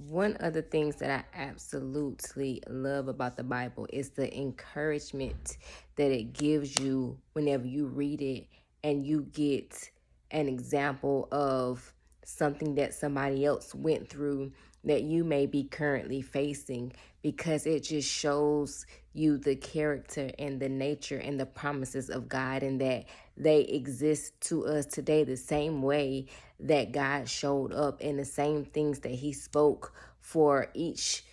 One of the things that I absolutely love about the Bible is the encouragement that it gives you whenever you read it and you get an example of something that somebody else went through that you may be currently facing, because it just shows you the character and the nature and the promises of God, and that they exist to us today the same way that God showed up, and the same things that he spoke for each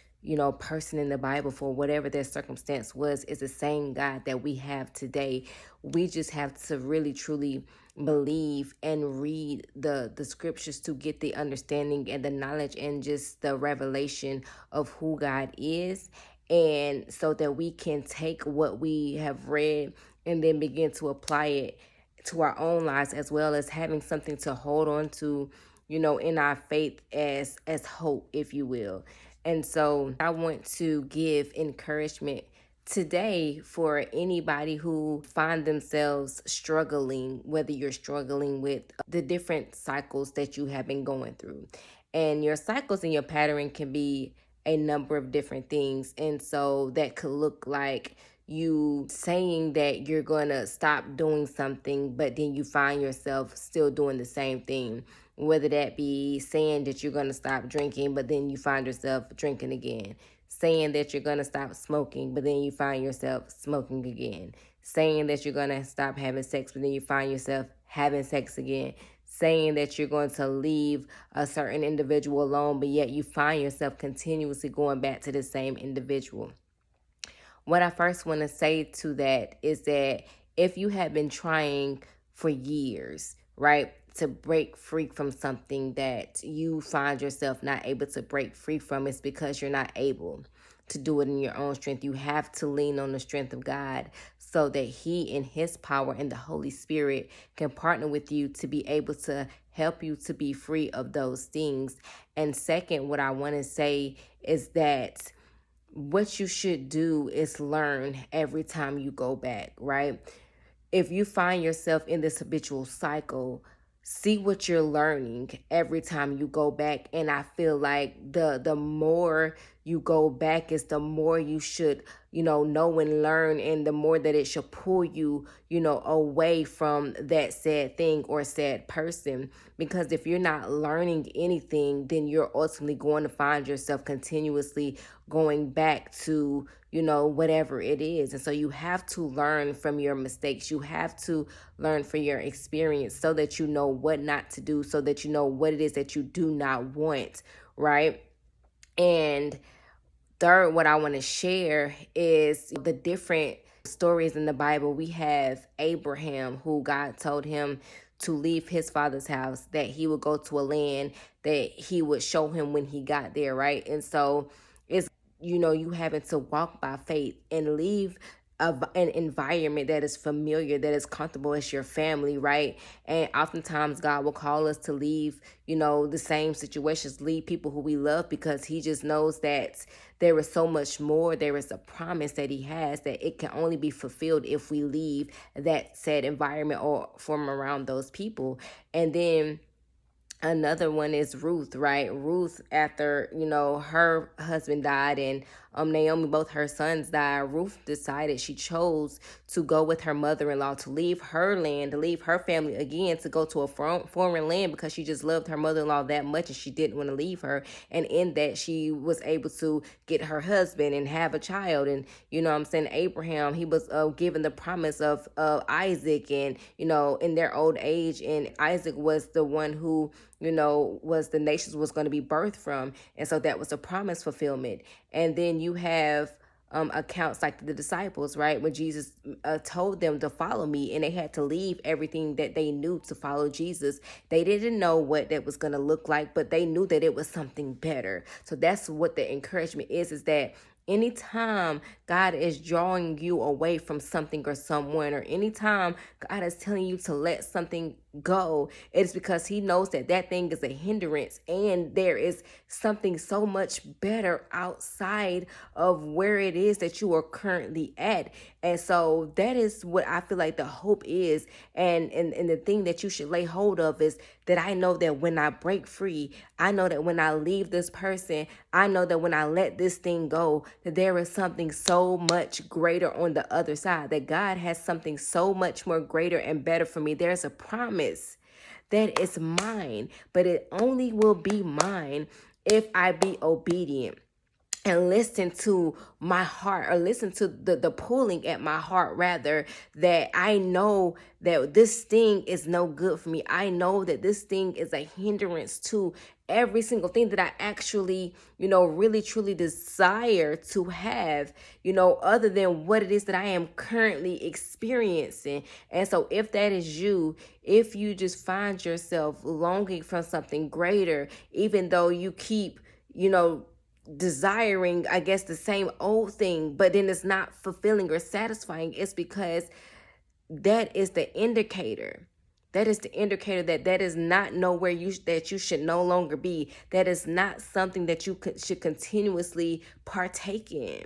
person in the Bible, for whatever their circumstance was, is the same God that we have today. We just have to really truly believe and read the scriptures to get the understanding and the knowledge and just the revelation of who God is, and so that we can take what we have read and then begin to apply it to our own lives, as well as having something to hold on to, in our faith as hope, if you will. And so I want to give encouragement today for anybody who find themselves struggling, whether you're struggling with the different cycles that you have been going through. And your cycles and your pattern can be a number of different things. And so that could look like you saying that you're going to stop doing something, but then you find yourself still doing the same thing. Whether that be saying that you're going to stop drinking, but then you find yourself drinking again. Saying that you're going to stop smoking, but then you find yourself smoking again. Saying that you're going to stop having sex, but then you find yourself having sex again. Saying that you're going to leave a certain individual alone, but yet you find yourself continuously going back to the same individual. What I first want to say to that is that if you have been trying for years, right, to break free from something that you find yourself not able to break free from, it's because you're not able to do it in your own strength. You have to lean on the strength of God so that he in his power and the Holy Spirit can partner with you to be able to help you to be free of those things. And second, what I want to say is that what you should do is learn every time you go back, right? If you find yourself in this habitual cycle, see what you're learning every time you go back. And I feel like the more you go back is the more you should, know and learn, and the more that it should pull you, away from that sad thing or sad person. Because if you're not learning anything, then you're ultimately going to find yourself continuously going back to, whatever it is. And so you have to learn from your mistakes. You have to learn from your experience so that you know what not to do, so that you know what it is that you do not want, right? And third, what I want to share is the different stories in the Bible. We have Abraham, who God told him to leave his father's house, that he would go to a land that he would show him when he got there, right? And so it's, you having to walk by faith and leave an environment that is familiar, that is comfortable as your family, right? And oftentimes God will call us to leave, the same situations, leave people who we love, because he just knows that there is so much more. There is a promise that he has that it can only be fulfilled if we leave that said environment or from around those people. And then another one is Ruth, right? Ruth, after, her husband died and Naomi, both her sons died, Ruth decided, she chose to go with her mother-in-law, to leave her land, to leave her family again, to go to a foreign land, because she just loved her mother-in-law that much and she didn't want to leave her. And in that, she was able to get her husband and have a child. And, I'm saying, Abraham, he was given the promise of Isaac, and, in their old age. And Isaac was the one who, was the nations was going to be birthed from. And so that was a promise fulfillment. And then you have accounts like the disciples, right? When Jesus told them to follow me, and they had to leave everything that they knew to follow Jesus. They didn't know what that was going to look like, but they knew that it was something better. So that's what the encouragement is that anytime God is drawing you away from something or someone, or anytime God is telling you to let something go, it's because he knows that that thing is a hindrance and there is something so much better outside of where it is that you are currently at. And so that is what I feel like the hope is. And the thing that you should lay hold of is that I know that when I break free, I know that when I leave this person, I know that when I let this thing go, that there is something so much greater on the other side, that God has something so much more greater and better for me. There's a promise that is mine, but it only will be mine if I be obedient and listen to my heart, or listen to the pulling at my heart, rather, that I know that this thing is no good for me. I know that this thing is a hindrance to every single thing that I actually, really truly desire to have, other than what it is that I am currently experiencing. And so if that is you, if you just find yourself longing for something greater, even though you keep, desiring, I guess, the same old thing, but then it's not fulfilling or satisfying, it's because that is the indicator. That is the indicator that that is not nowhere that you should no longer be. That is not something that you should continuously partake in.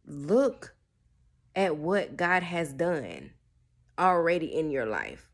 Look at what God has done already in your life.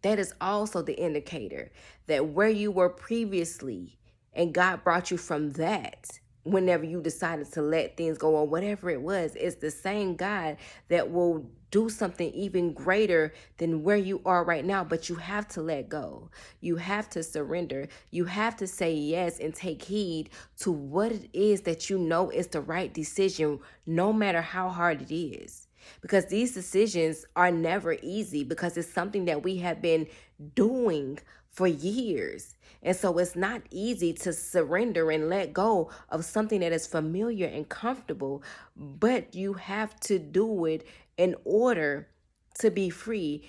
That is also the indicator that where you were previously, and God brought you from that, whenever you decided to let things go or whatever it was, it's the same God that will do something even greater than where you are right now. But you have to let go. You have to surrender. You have to say yes and take heed to what it is that you know is the right decision, no matter how hard it is. Because these decisions are never easy, because it's something that we have been doing for years. And so it's not easy to surrender and let go of something that is familiar and comfortable, but you have to do it in order to be free.